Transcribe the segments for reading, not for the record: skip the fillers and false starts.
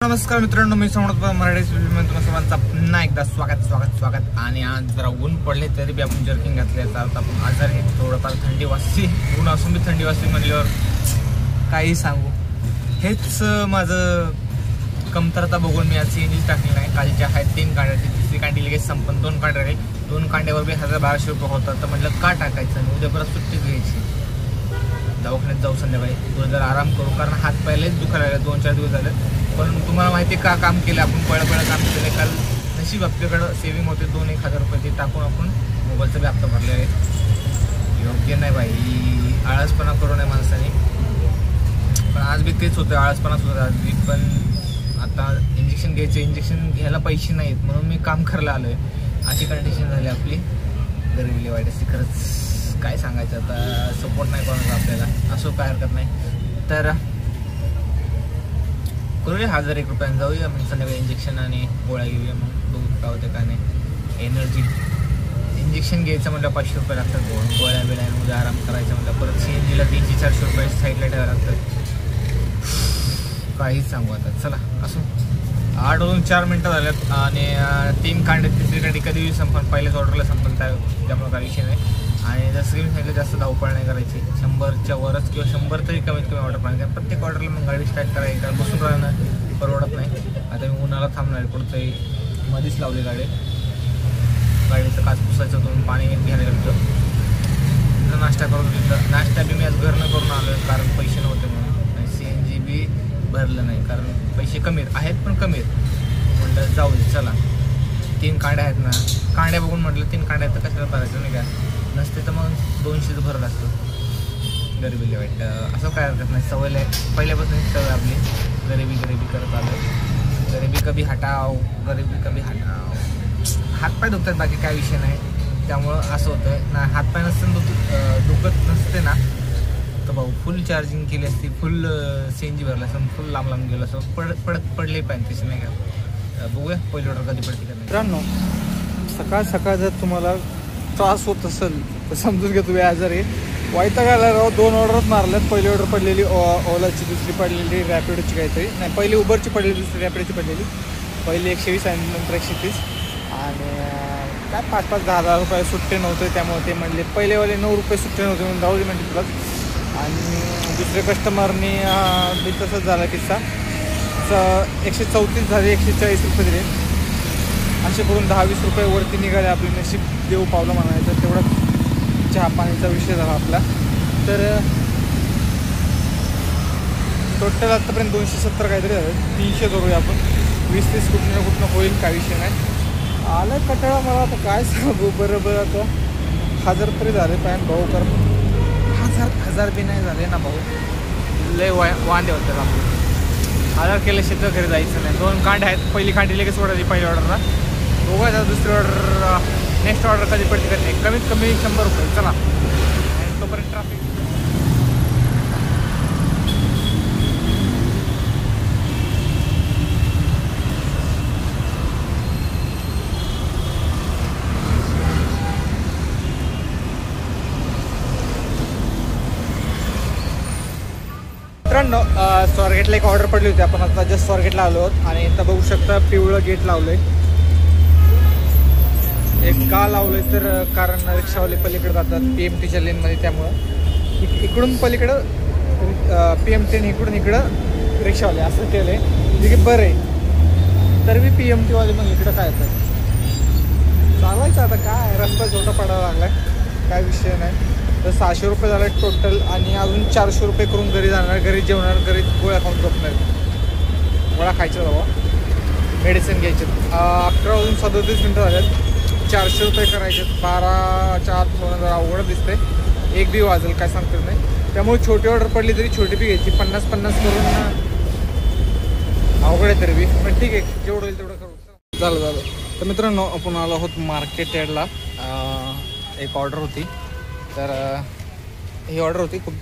नमस्कार मित्रांनो, मी समर्थ मराठी मध्ये तुम्हा सर्वांचा पुन्हा एकदा स्वागत आणि आज जरा ऊन पडले तरी बी आपण जर्किंग घातले. आता आपण आजारी थोडंफार थंडी वाजते, ऊन असून बी थंडी वाजते म्हणल्यावर काही सांगू. हेच माझं कमतरता बघून मी आज सीएनजी टाकली नाही. कालच्या आहेत 3 कांड्याची, तिसरी कांडी लगेच संपन्न. 2 कांड्या राहील, 2 कांड्यावर बी 1200 रुपये होतात. तर म्हटलं का टाकायचं आणि उद्या परत सुट्टी घ्यायची, दवाखान्यात जाऊ संध्याकाळी थोडं जरा आराम करू. कारण हात पहिलेच दुखायला लागले 2-4 दिवस झाले. पण तुम्हाला माहिती का काम केलं आपण, पळं काम केलं. काल नशीब आपल्याकडं सेविंग होते 2-1 हजार रुपये, ते टाकून आपण मोबाईलचा बी हप्ता भरले आहे. योग्य नाही बाई, आळसपणा करू नये माणसाने. पण आज बी तेच होतं, आळसपणाच होतं आज बी. पण आता इंजेक्शन घ्यायचं, इंजेक्शन घ्यायला पैसे नाहीत म्हणून मी काम करायला आलो आहे. अशी कंडिशन झाली आपली. गरिबी वाईट असते खरंच, काय सांगायचं आता. सपोर्ट नाही कोणाला आपल्याला, असं काय हरकत नाही. तर करूया 1001 रुपयांनी जाऊया मग संध्याकाळी इंजेक्शन आणि गोळ्या घेऊया. मग बघू काय होतं काय नाही. एनर्जी इंजेक्शन घ्यायचं म्हटलं 500 रुपये लागतात. गोळ्या बिळ्यांमध्ये आराम करायचं म्हटलं परत सीएनजीला 300-400 रुपये साईडला ठेवायला लागतात. काहीच सांगू आता. चला असो, 8 वाजून 4 मिनटं झाल्यात आणि 3 कांडे, तिसरी कांडी कधी संपन, पहिल्याच ऑर्डरला संपन, त्यामुळे काही विषय नाही. आणि जसं की मी सांगितलं जास्त धावपळ नाही करायची. 100च्या वरच किंवा 100 तरी कमीत कमी ऑर्डर पाहिजे. प्रत्येक ऑर्डरला मग गाडी स्टार्ट करायची, कारण बसून राहणं परवडत नाही. आता मी उन्हाला थांबणार, कुठंतरी मध्येच लावली गाडीचं काच पुसायचं होतं, पाणी घ्यायला गेलं तर नाश्ता करून घेतलं. नाश्ता बी मी आज घरनं करून आलो आहे, कारण पैसे नव्हते म्हणून. आणि सीएनजी बी भरलं नाही, कारण पैसे कमी आहेत पण कमी आहेत. म्हटलं जाऊ दे चला. 3 कांड्या आहेत ना, कांड्या बघून म्हटलं 3 कांड्या तर कशाला करायचं नाही का. नसते तर मग 200 भरलं असतं. गरिबीला वाईट, असं काय हरकत नाही. सवय आहे पहिल्यापासून, सवय आपली. गरिबी करत आलो. गरिबी कभी हटाव, गरिबी कभी हटाव. हातपाय दुखतात, बाकी काय विषय नाही. त्यामुळं असं होतं ना, हातपाय नसतं दुखत नसते ना तर भाऊ फुल चार्जिंग केली असती, फुल सीएनजी भरलं असतं, फुल लांब गेलं असं. पडले पाहिजे तसे नाही का. बघूया पहिली ऑर्डर कधी पडते का. मित्रांनो, सकाळ जर तुम्हाला त्रास होत असेल तर समजून घ्या तुम्ही आजारी. वैतागायला राव. 2 ऑर्डरच मारल्यात. पहिली ऑर्डर पडलेली ओलाची, दुसरी पडलेली रॅपिडोची काहीतरी, नाही पहिली उबरची पडलेली, दुसरी रॅपिडोची पडलेली. पहिली 120 आणि नंतर 130. आणि काय 5-10 रुपये सुट्टे नव्हते, त्यामुळे ते म्हणले पहिलेवाले 9 रुपये सुट्टे नव्हते म्हणून जाऊ दे म्हणते तुलाच. आणि दुसऱ्या कस्टमरनी बी तसंच झाला किस्सा. 134 झाले, 140 रुपये दिले. असे करून 10-20 रुपये वरती निघाले. आपले नशीब देऊ पावलं म्हणायचं. तेवढा चहा पाण्याचा विषय झाला आपला. तर टोटल आत्तापर्यंत 270 काहीतरी झालं. 300 करूया आपण. 20-30 कुठनं होईल, काय विषय नाही. आलं कटाळा मला आता, काय सांगू. बरोबर आता 1000 तरी झाले पाहिजे भाऊ. कारण 1000 बी नाही झाले ना भाऊ. लय वांदे होते आपण. 1000 केलं शेत घरी जायचं नाही. 2 कांडे आहेत, पहिली कांडी लगेच सोडायची पहिल्या ऑर्डरला. बघायचा दुसरी ऑर्डर, नेक्स्ट ऑर्डर कधी पडते का नाही. कमीत कमी 100 रुपये. चला, आणि तोपर्यंत ट्रॅफिक. मित्रांनो, स्वारगेटला एक ऑर्डर पडली होती. आपण आता जस्ट स्वारगेटला आलो आहोत आणि इथं बघू शकता पिवळं गेट लावलंय. एक का लावलंय तर कारण रिक्षावाले पलीकडे जातात PMTच्या लेनमध्ये, त्यामुळं इकडून पलीकडं PMT आणि इकडं रिक्षावाले असं केलं आहे. जे की बरं आहे. तर मी PMTवाले मग इकडं काय येतात चालायचं. आता काय रस्ता छोटा पडायला लागला आहे, काय विषय नाही. तर 600 रुपये झाले टोटल. आणि अजून 400 रुपये करून घरी जाणार, घरी जेवणार, घरी गोळ्या खाऊन झोपणार. गोळ्या खायच्या बाबा, मेडिसिन घ्यायचे. 11 वाजून 37 मिनटं झाल्यात. 400 रुपये करायचे. 12च्या आत होणं जरा अवघड दिसते. 1 बी वाजेल, काय सांगतात नाही. त्यामुळे छोटी ऑर्डर पडली तरी छोटी बी घ्यायची. 50-50 करून अवघड आहे तरी बी, पण ठीक आहे, जेवढं होईल तेवढं करू. झालं. तर मित्रांनो, आपण आलो आहोत मार्केट यार्डला. एक ऑर्डर होती. तर ही ऑर्डर होती खूप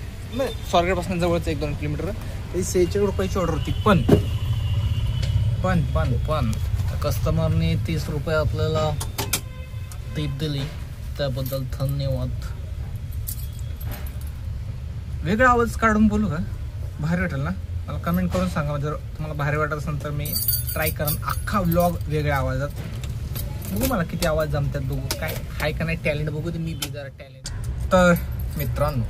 स्वारगेटपासून जवळच 1-2 किलोमीटर. ही 46 रुपयाची ऑर्डर होती. पण कस्टमरने 30 रुपये आपल्याला टिप दिली, त्याबद्दल धन्यवाद. वेगळा आवाज काढून बोलू का, बाहेर वाटेल ना. मला कमेंट करून सांगा. जर तुम्हाला भारी वाटत असेल तर मी ट्राय करेन अख्खा व्लॉग वेगळ्या आवाजात. बघू मला किती आवाज जमतात, बघू काय हाय का नाही टॅलेंट, बघू ते मी बी जरा टॅलेंट. तर मित्रांनो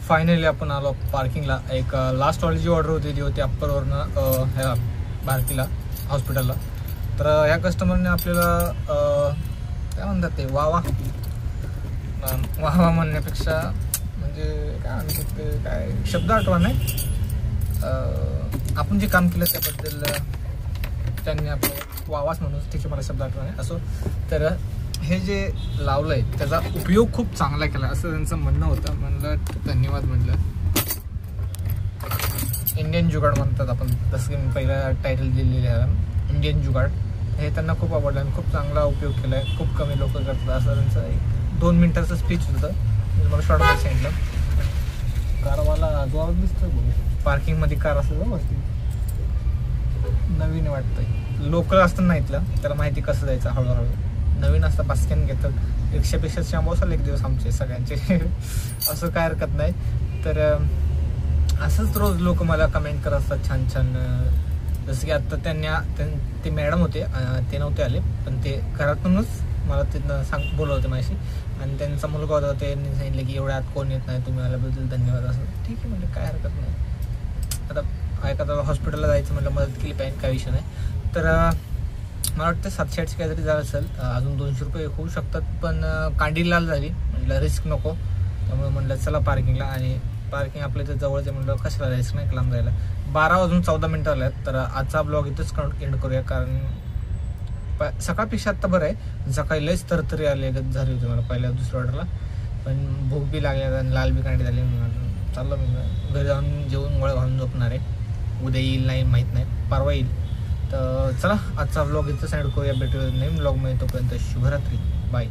फायनली आपण आलो पार्किंगला. एक लास्ट वाली जी ऑर्डर होती ती होती अप्परवरनं ह्या भारतीला हॉस्पिटलला. तर ह्या कस्टमरने आपल्याला काय म्हणतात ते वावा म्हणण्यापेक्षा म्हणजे काय म्हणतात ते काय शब्द आठवा नाही, आपण जे काम केलं त्याबद्दल त्यांनी आपलं वावाच म्हणून त्याचे मला शब्द आठवा नाही असो. तर हे जे लावलं आहे त्याचा उपयोग खूप चांगला केला असं त्यांचं म्हणणं होतं. म्हणलं धन्यवाद. म्हणलं इंडियन जुगाड म्हणतात आपण, जसं की मी पहिला टायटल दिलेलं आहे इंडियन जुगाड. हे त्यांना खूप आवडलं आणि खूप चांगला उपयोग केला आहे. खूप कमी लोक करतात असं त्यांचं एक 2 मिनिटाचं स्पीच होतं. मला शॉर्टमध्ये सांगितलं. कारवाला जो आवाज दिसतोय बघू पार्किंगमध्ये कार असं वरती नवीन वाटतंय. लोकल असतं ना इथलं त्याला माहिती कसं जायचं हळूहळू. नवीन असतं बास्कॅन घेतात. रिक्षापेक्षा शांबो असाल एक दिवस आमचे सगळ्यांचे असं काय हरकत नाही. तर असंच रोज लोक मला कमेंट करत असतात छान छान. जसं की आत्ता ते मॅडम होते, ते नव्हते आले पण ते घरातूनच मला तिथनं बोलत होते माझ्याशी. आणि त्यांचा मुलगा होता, त्यांनी सांगितलं की एवढ्या आत कोण येत नाही, तुम्ही आल्याबद्दल धन्यवाद. असं ठीक आहे म्हणजे काय हरकत नाही. आता एखादा हॉस्पिटलला जायचं म्हटलं मदत केली पाहिजे, काय विषय नाही. तर मला वाटतं 700-800 काहीतरी झालं असेल. अजून 200 रुपये होऊ शकतात पण कांडीलाल झाली म्हटलं रिस्क नको. त्यामुळे म्हटलं चला पार्किंगला. आणि पार्किंग आपल्या इथे जवळचे म्हटलं कशाला रिस्क नाही लांब जायला. 12:14 आल्यात. तर आजचा ब्लॉग इथंच एंड करूया कारण सकाळपेक्षा आत्ता बरं आहे. सकाळी लयच तरतरी आले झाली होती मला पहिल्या दुसऱ्या ऑर्डरला. पण भूक बी लागल्या आणि लाल बी कांडी झाली. चाललं मी घरी जाऊन जेवून गोळ्या घालून झोपणार आहे. उद्या येईल नाही माहीत नाही, परवा येईल. तर चला आजचा ब्लॉग इथंच एंड करूया. भेटूया नवीन ब्लॉगमध्ये. तोपर्यंत शुभरात्री. बाय.